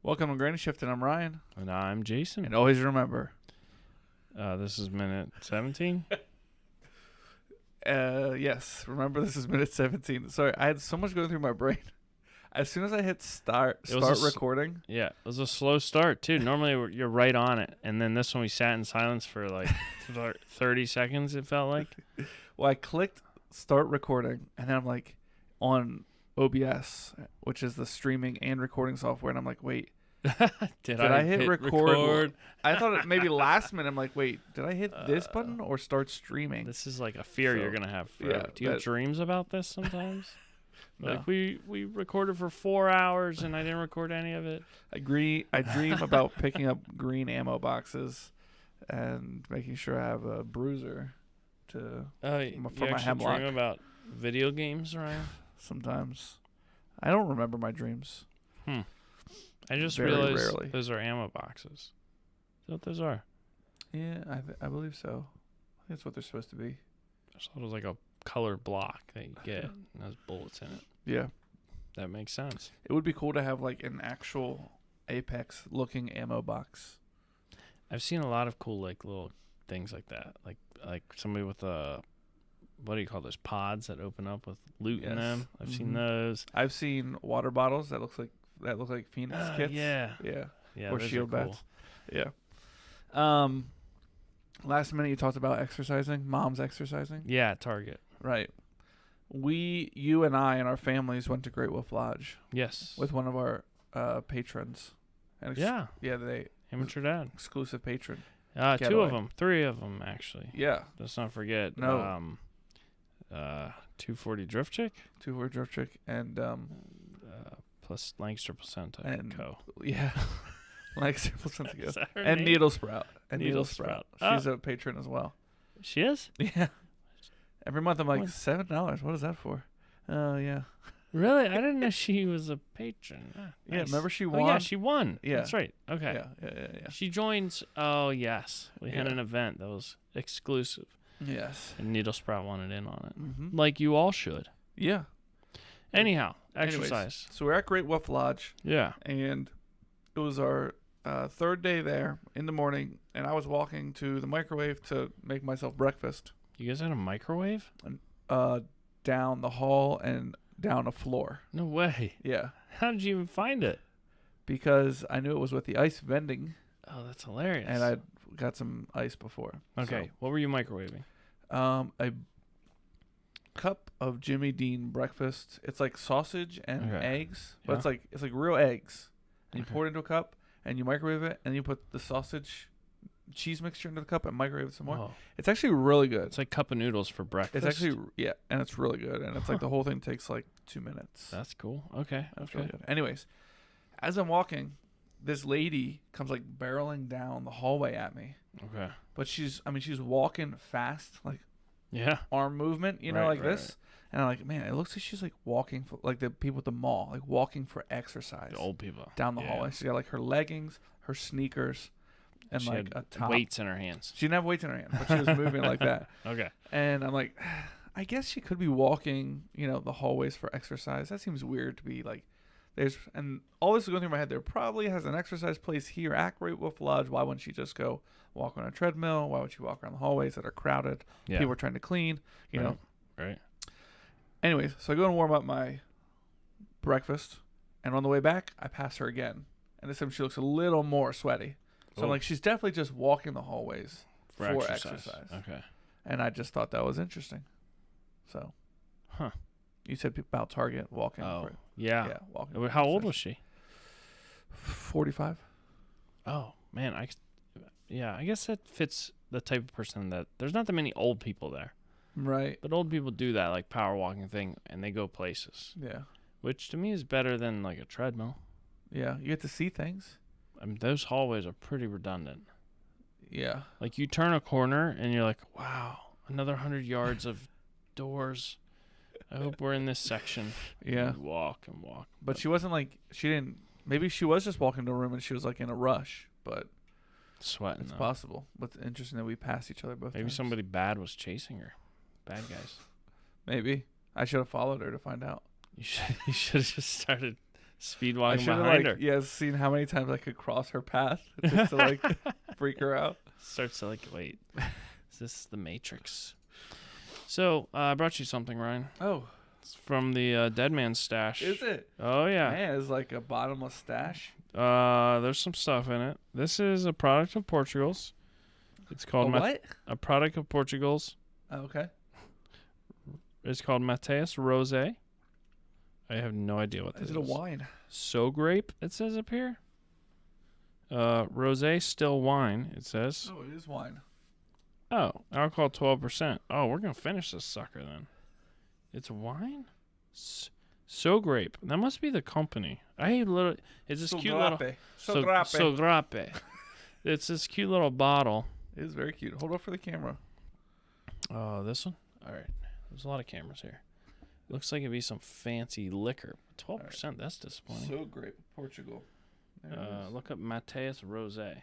Welcome to Granny Shift, and I'm Ryan. And I'm Jason. And always remember, This is minute 17. yes, remember this is minute 17. Sorry, I had so much going through my brain. As soon as I hit start recording. Yeah, it was a slow start, too. Normally, you're right on it. And then this one, we sat in silence for like 30 seconds, it felt like. Well, I clicked start recording, and then I'm like on OBS, which is the streaming and recording software, and I'm like, wait. Did I hit record? I thought it maybe last minute. I'm like, wait, did I hit this button or start streaming? This is like a fear you're going to have forever. Yeah, do you have dreams about this sometimes? No. Like, we recorded for 4 hours and I didn't record any of it. I dream about picking up green ammo boxes and making sure I have a bruiser for my hemlock. Dream about video games, Ryan? Sometimes. I don't remember my dreams. I just Very realized rarely. Those are ammo boxes. Is that what those are? Yeah, I believe so. I think that's what they're supposed to be. I thought it was like a colored block that you get and has bullets in it. Yeah. That makes sense. It would be cool to have like an actual Apex looking ammo box. I've seen a lot of cool like little things like that. Like somebody with what do you call those pods that open up with loot in them? I've seen those. I've seen water bottles that look like Phoenix kits. Yeah. Or shield cool. bats. Yeah. Last minute you talked about exercising. Mom's exercising. Yeah, Target. Right. You and I and our families went to Great Wolf Lodge. Yes. With one of our patrons. Yeah, they amateur dad. Exclusive patron. 2 of them. 3 of them, actually. Yeah. Let's not forget. No. 240 Drift Chick. 240 Drift Chick and plus Lancaster Placenta and Co. Yeah. Lancaster Placenta Co. Is that her and name? Needle Sprout. Needle Sprout. She's a patron as well. She is? Yeah. Every month I'm like, $7. What is that for? Oh, yeah. Really? I didn't know she was a patron. Nice. Yeah, remember she won? Oh, yeah, she won. Yeah. That's right. Okay. Yeah. She joins. Oh, yes. We had an event that was exclusive. Yes. And Needle Sprout wanted in on it. Mm-hmm. Like you all should. Yeah. Anyhow, exercise. So we're at Great Wolf Lodge. Yeah. And it was our third day there in the morning, and I was walking to the microwave to make myself breakfast. You guys had a microwave? Down the hall and down a floor. No way. Yeah. How did you even find it? Because I knew it was with the ice vending. Oh, that's hilarious. And I'd got some ice before. Okay. So, what were you microwaving? A cup of Jimmy Dean breakfast. It's like sausage and eggs, but it's like real eggs. And you pour it into a cup and you microwave it, and you put the sausage cheese mixture into the cup and microwave it some more. Oh. It's actually really good. It's like cup of noodles for breakfast. It's actually and it's really good, and it's like the whole thing takes like 2 minutes. That's cool. Okay. That's really good. Anyways, as I'm walking, this lady comes like barreling down the hallway at me. Okay. But she's walking fast, like arm movement, like right, this. Right. And I'm like, man, it looks like she's like walking for like the people at the mall, like walking for exercise. The old people. Down the hallway. She's got like her leggings, her sneakers, and she like had a top. weights in her hands. She didn't have weights in her hand, but she was moving like that. Okay. And I'm like, I guess she could be walking, the hallways for exercise. That seems weird to be like, and all this is going through my head. There probably has an exercise place here at Great Wolf Lodge. Why wouldn't she just go walk on a treadmill? Why would she walk around the hallways that are crowded? Yeah. People are trying to clean, know. Right. Anyways, so I go and warm up my breakfast, and on the way back, I pass her again. And this time she looks a little more sweaty. So I'm like, she's definitely just walking the hallways for exercise. Okay. And I just thought that was interesting. So. You said about Target walking. Oh, for it. Yeah. Walking. How old was she? 45. Oh, man. I guess that fits the type of person that there's not that many old people there. Right. But old people do that like power walking thing and they go places. Yeah. Which to me is better than like a treadmill. Yeah. You get to see things. I mean, those hallways are pretty redundant. Yeah. Like you turn a corner and you're like, wow, another 100 yards of doors. I hope we're in this section. Yeah. You walk and walk. But she wasn't like, maybe she was just walking to a room and she was like in a rush, but sweating. It's possible. But it's interesting that we passed each other both Maybe times. somebody bad was chasing her. Bad guys. Maybe. I should have followed her to find out. You should have just started Speed I walking should have behind her. seen how many times I could cross her path just to like freak her out. Starts to like, wait, is this the Matrix? So I brought you something, Ryan. Oh, It's from the Dead Man's Stash. is it? Oh yeah. Man, it's like a bottomless stash. There's some stuff in it. This is a product of Portugal's. It's called what? a product of Portugal's. Oh, okay. It's called Mateus Rosé. I have no idea what this is. Is it a wine? So grape, it says up here. Rosé still wine, it says. Oh, it is wine. Oh, alcohol 12%. Oh, we're going to finish this sucker then. It's wine? So grape. That must be the company. It's this cute little... So grape. It's this cute little bottle. It is very cute. Hold up for the camera. Oh, this one? All right. There's a lot of cameras here. Looks like it'd be some fancy liquor. 12%, right. That's disappointing. So grape, Portugal. Look up Mateus Rosé.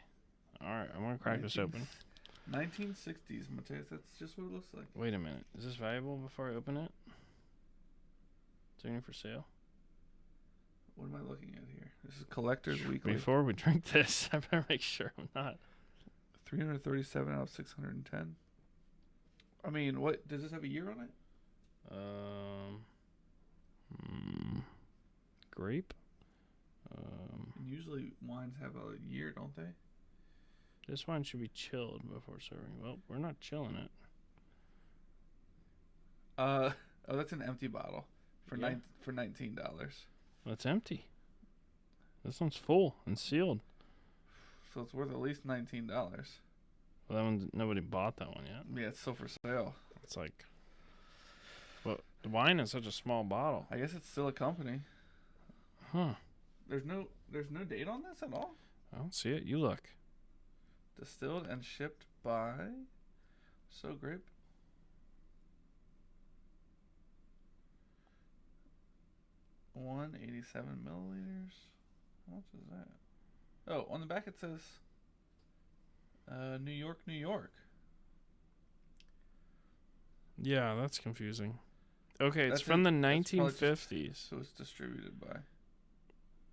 All right, I'm going to crack this open. 1960s, Mateus. That's just what it looks like. Wait a minute. Is this valuable before I open it? Is it for sale? What am I looking at here? This is Collector's Weekly. Before we drink this, I better make sure I'm not. 337 out of 610. I mean, what does this have a year on it? Grape. Usually wines have a year, don't they? This wine should be chilled before serving. Well, we're not chilling it. Oh, that's an empty bottle for Yeah. for $19. Well, it's empty. This one's full and sealed. So it's worth at least $19. Well, that one, nobody bought that one yet. Yeah, it's still for sale. It's like, but the wine is such a small bottle. I guess it's still a company. Huh? There's no date on this at all. I don't see it. You look. Distilled and shipped by So Grape. $187 milliliters. How much is that? Oh, on the back it says New York, New York. Yeah, that's confusing. Okay, it's That's from the That's probably 1950s. So it's distributed by.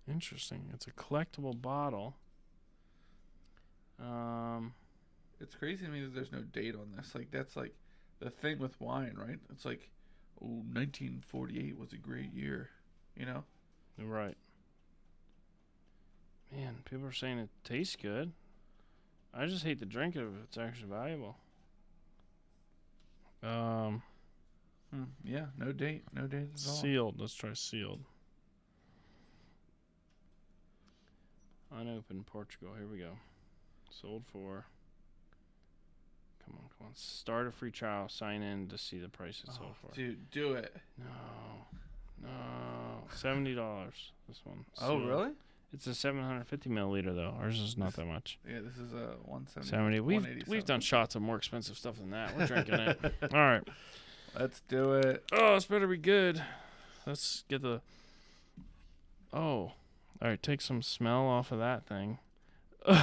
Interesting. It's a collectible bottle. It's crazy to me that there's no date on this. Like, that's like the thing with wine, right? It's like, oh, 1948 was a great year, you know? Right. Man, people are saying it tastes good. I just hate to drink it if it's actually valuable. Yeah, no date at all. Sealed. Let's try sealed. Unopened Portugal. Here we go. Sold for. Come on. Start a free trial. Sign in to see the price it's sold for. Dude, do it. No. $70. This one. Oh, Sealed. really? It's a 750 milliliter though. Ours is not that much. Yeah, this is a 170. 70. We've done shots of more expensive stuff than that. We're drinking it. All right. Let's do it. Oh, this better be good. Let's get the. Oh. All right. Take some smell off of that thing. Is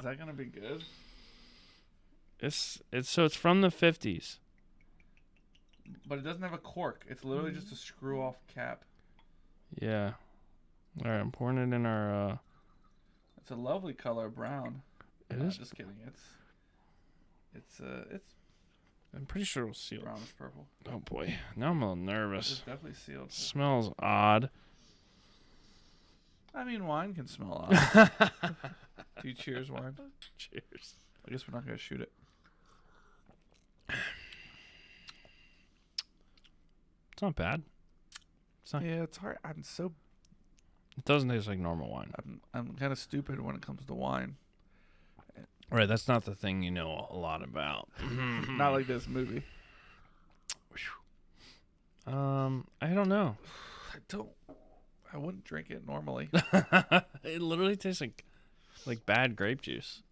that gonna be good? It's from the 50s. But it doesn't have a cork. It's literally just a screw-off cap. Yeah. All right. I'm pouring it in our. It's a lovely color, brown. It No, is. Just kidding. It's I'm pretty sure it was sealed. brownish purple. Oh boy. Now I'm a little It's nervous. definitely sealed. Smells odd. I mean, wine can smell odd. Do you cheers wine? Cheers. I guess we're not gonna shoot it. It's not bad. It's not. Yeah, it's hard. It doesn't taste like normal wine. I'm kind of stupid when it comes to wine. Right. That's not the thing you know a lot about. Not like this movie. I don't know. I wouldn't drink it normally. It literally tastes like bad grape juice.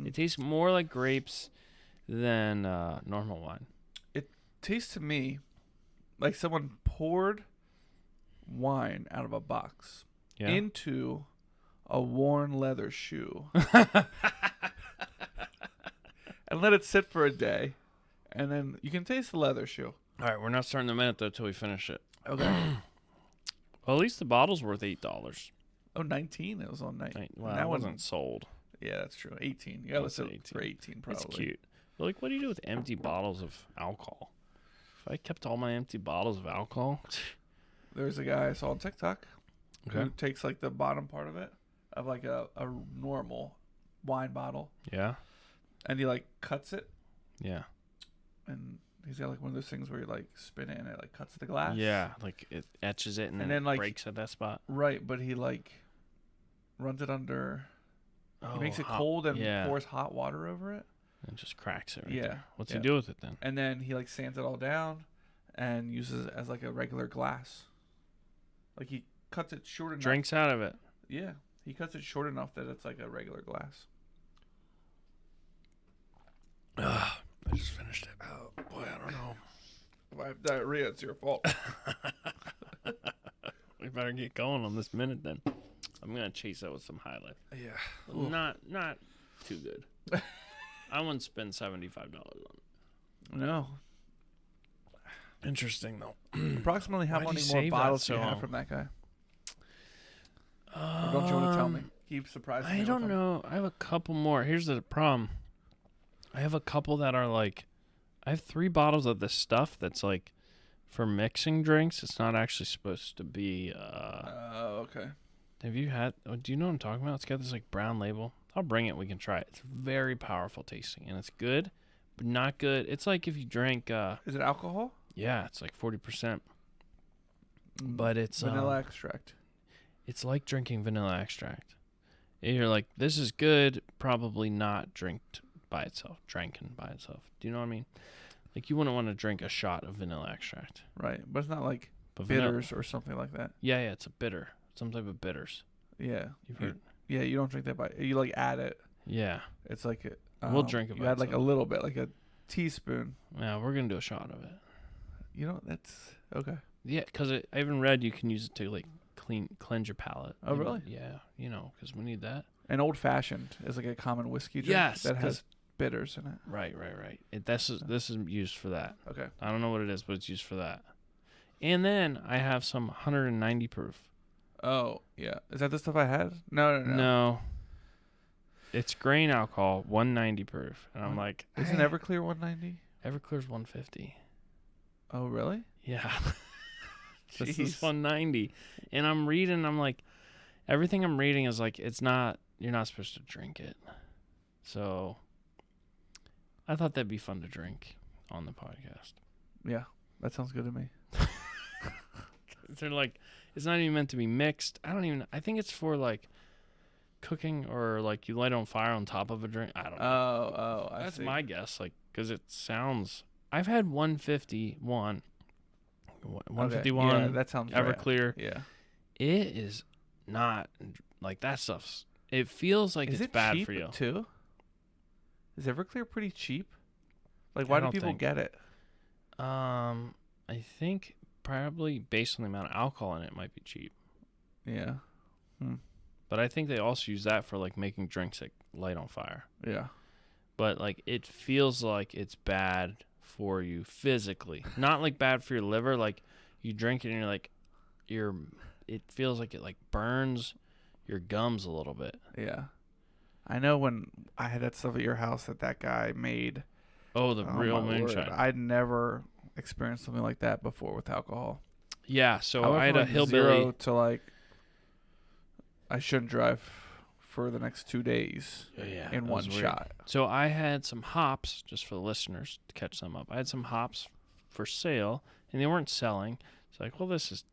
It tastes more like grapes than normal wine. It tastes to me like someone poured wine out of a box into a worn leather shoe and let it sit for a day, and then you can taste the leather shoe. All right, we're not starting the minute though till we finish it. Okay. Well, at least the bottle's worth $8. Oh, 19. It was on 19. Well, that it wasn't sold. Yeah, that's true. 18. Yeah, let's say for 18 probably. It's cute. But like, what do you do with empty bottles of alcohol? If I kept all my empty bottles of alcohol, there's a guy I saw on TikTok okay. who takes like the bottom part of it of like a normal wine bottle. Yeah. And he like cuts it. Yeah. And he's got like one of those things where you like spin it and it like cuts the glass. Yeah, like it etches it and then it like, breaks at that spot. Right, but he like runs it under. Oh, he makes it cold and pours hot water over it. And just cracks it. Right yeah. there. What's he do with it then? And then he like sands it all down and uses it as like a regular glass. Like he cuts it short enough. Drinks out of it. Yeah, he cuts it short enough that it's like a regular glass. I just finished it. Oh boy, I don't know. If I have diarrhea, it's your fault. We better get going on this minute then. I'm gonna chase that with some High Life. Yeah. Not too good. I wouldn't spend $75 on it. No. Interesting though. Approximately how many more bottles do you have from that guy? Or don't you want to tell me? Keep surprising me. I don't know. I have a couple more. Here's the problem. I have a couple that are like, I have 3 bottles of this stuff that's like for mixing drinks. It's not actually supposed to be. Okay. Have you had? Do you know what I'm talking about? It's got this like brown label. I'll bring it. We can try it. It's very powerful tasting and it's good, but not good. It's like if you drank. Is it alcohol? Yeah, it's like 40%. But it's vanilla extract. It's like drinking vanilla extract. And you're like, this is good. Probably not drank by itself. Do you know what I mean? Like you wouldn't want to drink a shot of vanilla extract. Right, but it's not like bitters or something like that. Yeah, it's a bitter. Some type of bitters. Yeah. You've heard. Yeah, you don't drink that you like add it. Yeah. It's like we'll drink it by you add like a little bit, like a teaspoon. Yeah, we're going to do a shot of it. You know, that's okay. Yeah, because I even read you can use it to like cleanse your palate. Oh, really? Yeah, because we need that. And old fashioned is like a common whiskey drink that has bitters in it. Right. This is used for that. Okay. I don't know what it is, but it's used for that. And then I have some 190 proof. Oh, yeah. Is that the stuff I had? No. No. It's grain alcohol, 190 proof. And I'm like, isn't Everclear 190? Everclear's 150. Oh, really? Yeah. This is 190. And I'm reading, I'm like, everything I'm reading is like, you're not supposed to drink it. So I thought that'd be fun to drink on the podcast. Yeah, that sounds good to me. They're like, it's not even meant to be mixed. I think it's for like cooking or like you light on fire on top of a drink. I don't know. That's my guess. Like, because it sounds, I've had 151. 151. Okay. Yeah, that sounds Everclear. Right. Yeah. It is not like that stuff's. It feels like it's bad cheap for you too. Is Everclear pretty cheap? Like, why do people get it? I think probably based on the amount of alcohol in it, might be cheap. Yeah. But I think they also use that for like making drinks that light on fire. Yeah. But like it feels like it's bad for you physically, not like bad for your liver. Like you drink it and you're like, it feels like it like burns your gums a little bit. Yeah. I know when I had that stuff at your house that guy made. Oh, the real moonshine. I'd never experienced something like that before with alcohol. Yeah, so I had a hillbilly. 0 to like, I shouldn't drive for the next 2 days in one shot. So I had some hops, just for the listeners to catch them up. I had some hops for sale, and they weren't selling. It's like, well, this is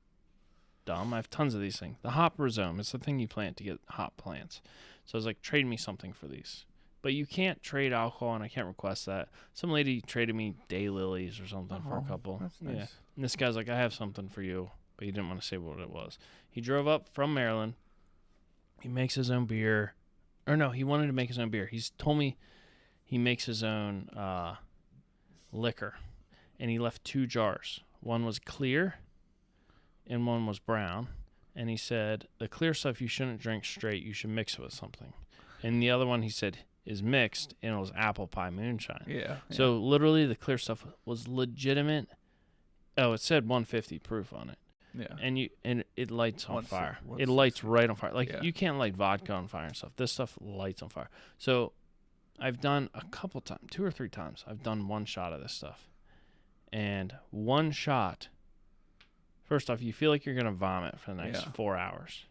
dumb. I have tons of these things. The hop rhizome, it's the thing you plant to get hop plants. So I was like, trade me something for these. But you can't trade alcohol, and I can't request that. Some lady traded me daylilies or something for a couple. That's nice. Yeah. And this guy's like, I have something for you, but he didn't want to say what it was. He drove up from Maryland. He makes his own beer. Or no, he wanted to make his own beer. He's told me he makes his own liquor. And he left 2 jars. One was clear and one was brown. And he said, the clear stuff you shouldn't drink straight. You should mix it with something. And the other one, he said, is mixed, and it was apple pie moonshine. Yeah. So literally the clear stuff was legitimate. Oh, it said 150 proof on it. Yeah. And it lights on fire. once It lights right on fire. Like Yeah. you can't light vodka on fire and stuff. This stuff lights on fire. So I've done a couple times, 2 or 3 times. I've done one shot of this stuff, and one shot. First off, you feel like you're gonna vomit for the next 4 hours.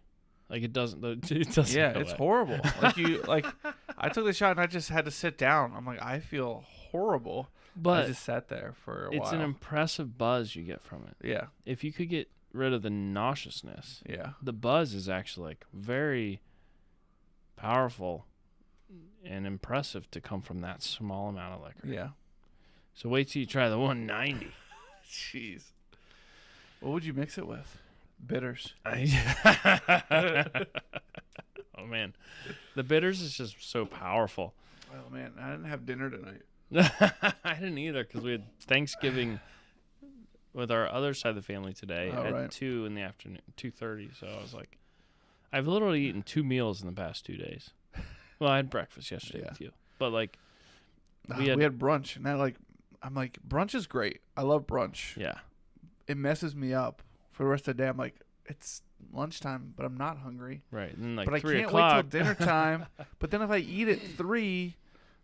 Like it doesn't. It doesn't. Yeah, go it's away. horrible. I took the shot and I just had to sit down. I'm like, I feel horrible. But I just sat there for a while. it's an impressive buzz you get from it. Yeah. If you could get rid of the nauseousness, Yeah. the buzz is actually like very powerful and impressive to come from that small amount of liquor. Yeah. So wait till you try the 190. Jeez. What would you mix it with? Bitters. Oh man, the bitters is just so powerful. Oh man, I didn't have dinner tonight. I didn't either because we had Thanksgiving with our other side of the family today at 2 in the afternoon, 2:30. So I was like, I've literally eaten 2 meals in the past 2 days. Well, I had breakfast yesterday with you, but like we had brunch, and I'm like, brunch is great. I love brunch. Yeah, it messes me up for the rest of the day. I'm like, it's lunchtime, but I'm not hungry. Right, and like but I 3 can't o'clock. wait till dinner time. But then if I eat at 3,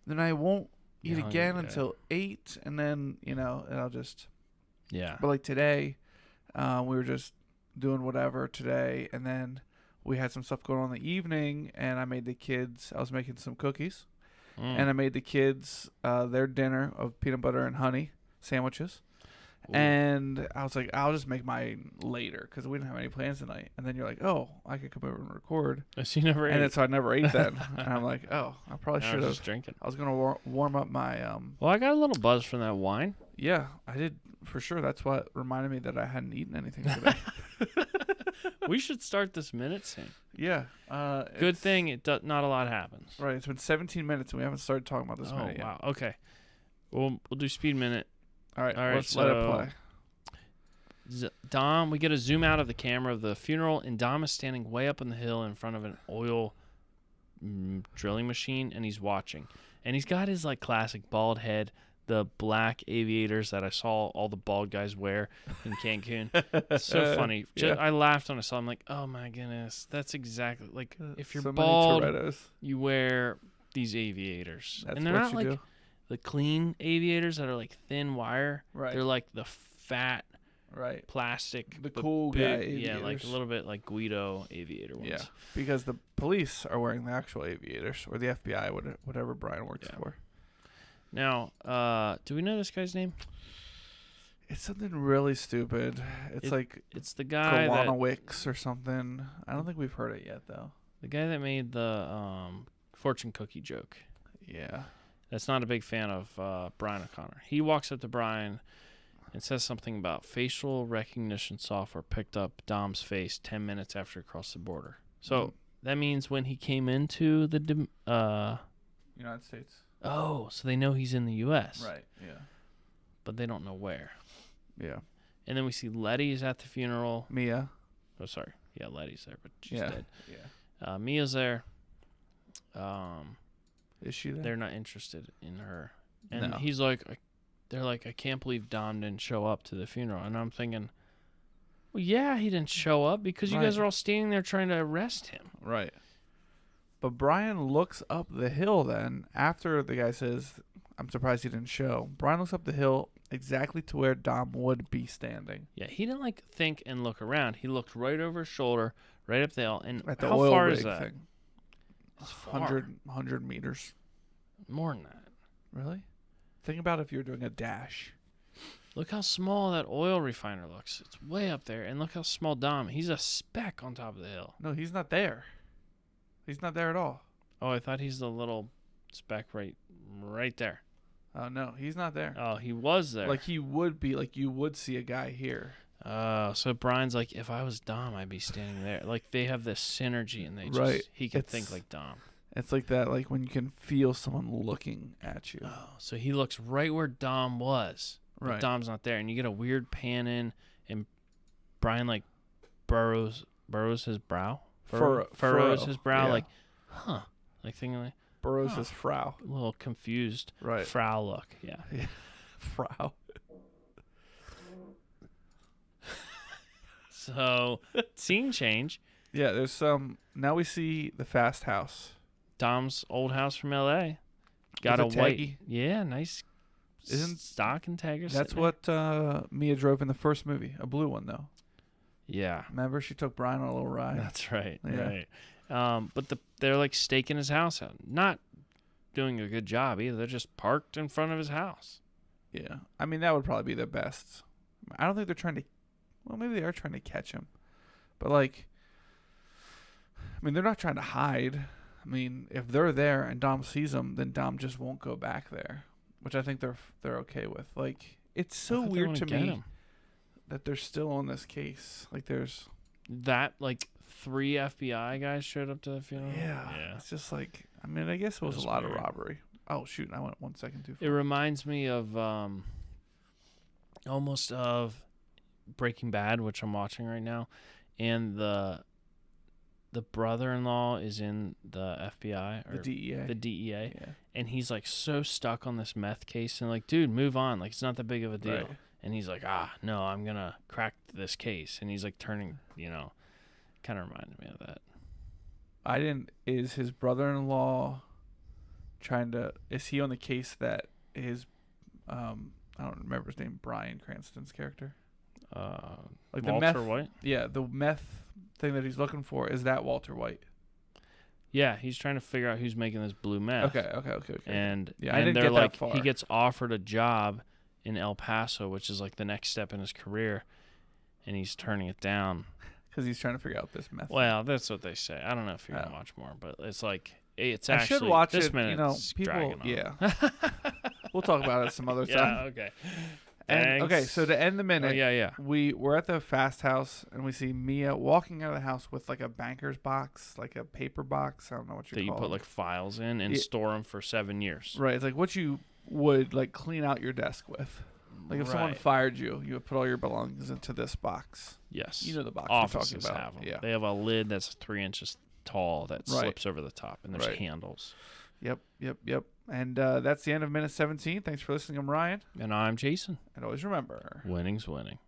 then I won't eat You're again hungry, until 8, and then and I'll just. Yeah. But like today, we were just doing whatever today, and then we had some stuff going on in the evening, and I made the kids. I was making some cookies, and I made the kids their dinner of peanut butter and honey sandwiches. Ooh. And I was like, I'll just make mine later because we didn't have any plans tonight. And then you're like, oh, I could come over and record. So you never ate. And so I never ate then. And I'm like, oh, I probably should have. Just drinking. I was gonna warm up my. Well, I got a little buzz from that wine. Yeah, I did for sure. That's what reminded me that I hadn't eaten anything today. We should start this minute soon. Yeah. Good thing not a lot happens. Right. It's been 17 minutes and we haven't started talking about this minute yet. Wow. Okay. We'll do speed minute. All right. Let's let it play. Dom, we get a zoom out of the camera of the funeral, and Dom is standing way up on the hill in front of an oil drilling machine, and he's watching. And he's got his like classic bald head, the black aviators that I saw all the bald guys wear in Cancun. It's so funny. Yeah. I laughed when I saw him. Like, oh my goodness, that's exactly like if you're so bald, you wear these aviators, That's and they're what not you like do. the clean aviators that are like thin wire. Right. They're like the fat. Right. Plastic. The cool guy aviators. Yeah, like a little bit like Guido aviator ones. Yeah, because the police are wearing the actual aviators, or the FBI, whatever Brian works for. Now, do we know this guy's name? It's something really stupid. It's the guy that Wicks or something. I don't think we've heard it yet, though. The guy that made the fortune cookie joke. Yeah. That's not a big fan of Brian O'Connor. He walks up to Brian and says something about facial recognition software picked up Dom's face 10 minutes after he crossed the border. So that means when he came into the United States. Oh, so they know he's in the U.S. Right, yeah. But they don't know where. Yeah. And then we see Letty's at the funeral. Mia. Oh, sorry. Yeah, Letty's there, but she's dead. Yeah. Mia's there. Is she there? They're not interested in her. And no. he's like, they're like, I can't believe Dom didn't show up to the funeral. And I'm thinking, well, yeah, he didn't show up because you guys are all standing there trying to arrest him. Right. But Brian looks up the hill then after the guy says, I'm surprised he didn't show. Brian looks up the hill exactly to where Dom would be standing. Yeah, he didn't like think and look around. He looked right over his shoulder, right up the hill. And at the how oil far rig is that? Thing. It's far. 100 meters. More than that. Really? Think about if you're doing a dash. Look how small that oil refiner looks. It's way up there. And look how small Dom. He's a speck on top of the hill. No, he's not there. He's not there at all. Oh, I thought he's the little speck right there. Oh, no, he's not there. Oh, he was there. Like he would be, like you would see a guy here. So Brian's like, if I was Dom, I'd be standing there. Like they have this synergy, and he could think like Dom. It's like that, like when you can feel someone looking at you. Oh, so he looks right where Dom was, but right. Dom's not there, and you get a weird pan in, and Brian like furrows his brow, furrows his brow, yeah. like, like thinking like burrows his frow, a little confused, right? Frow look, yeah. Frow. So, scene change. Yeah, there's some. Now we see the fast house. Dom's old house from L.A. Got a With white. taggy. Yeah, nice. Isn't stock and tagger? That's what Mia drove in the first movie. A blue one though. Yeah. Remember, she took Brian on a little ride. That's right. Yeah. Right. But they're like staking his house out. Not doing a good job either. They're just parked in front of his house. Yeah. I mean, that would probably be the best. I don't think they're trying to. Well, maybe they are trying to catch him, but like, I mean, they're not trying to hide. I mean, if they're there and Dom sees them, then Dom just won't go back there, which I think they're okay with. Like, it's so weird to me that they're still on this case. Like, there's that like 3 FBI guys showed up to the funeral. Yeah. It's just like, I mean, I guess it was a lot of robbery. Oh shoot, I went 1 second too far. It reminds me of almost of Breaking Bad, which I'm watching right now, and the brother-in-law is in the FBI or the DEA, and he's like so stuck on this meth case and like, dude, move on, like it's not that big of a deal. Right. And he's like, no, I'm gonna crack this case, and he's like turning, kind of reminded me of that. Is his brother-in-law is he on the case that his I don't remember his name, Bryan Cranston's character? Like Walter the meth, White? Yeah, the meth thing that he's looking for, is that Walter White? Yeah, he's trying to figure out who's making this blue meth. Okay. And I didn't they're get like, that far. he gets offered a job in El Paso, which is like the next step in his career, and he's turning it down because he's trying to figure out this meth. Well, that's what they say. I don't know if you're gonna watch more, but it's like it's actually. I should watch this it. Minute's People. dragging on. Yeah. We'll talk about it some other time. Yeah. Okay. And okay, so to end the minute, yeah. we're at the fast house and we see Mia walking out of the house with like a banker's box, like a paper box. I don't know what you that call you put it. like files in and store them for 7 years. Right. It's like what you would like clean out your desk with. Like if someone fired you, you would put all your belongings into this box. Yes. You know the box Offices we're talking about. have them. Yeah. They have a lid that's 3 inches tall that slips over the top, and there's handles. Yep. And that's the end of minute 17. Thanks for listening. I'm Ryan. And I'm Jason. And always remember, winning's winning.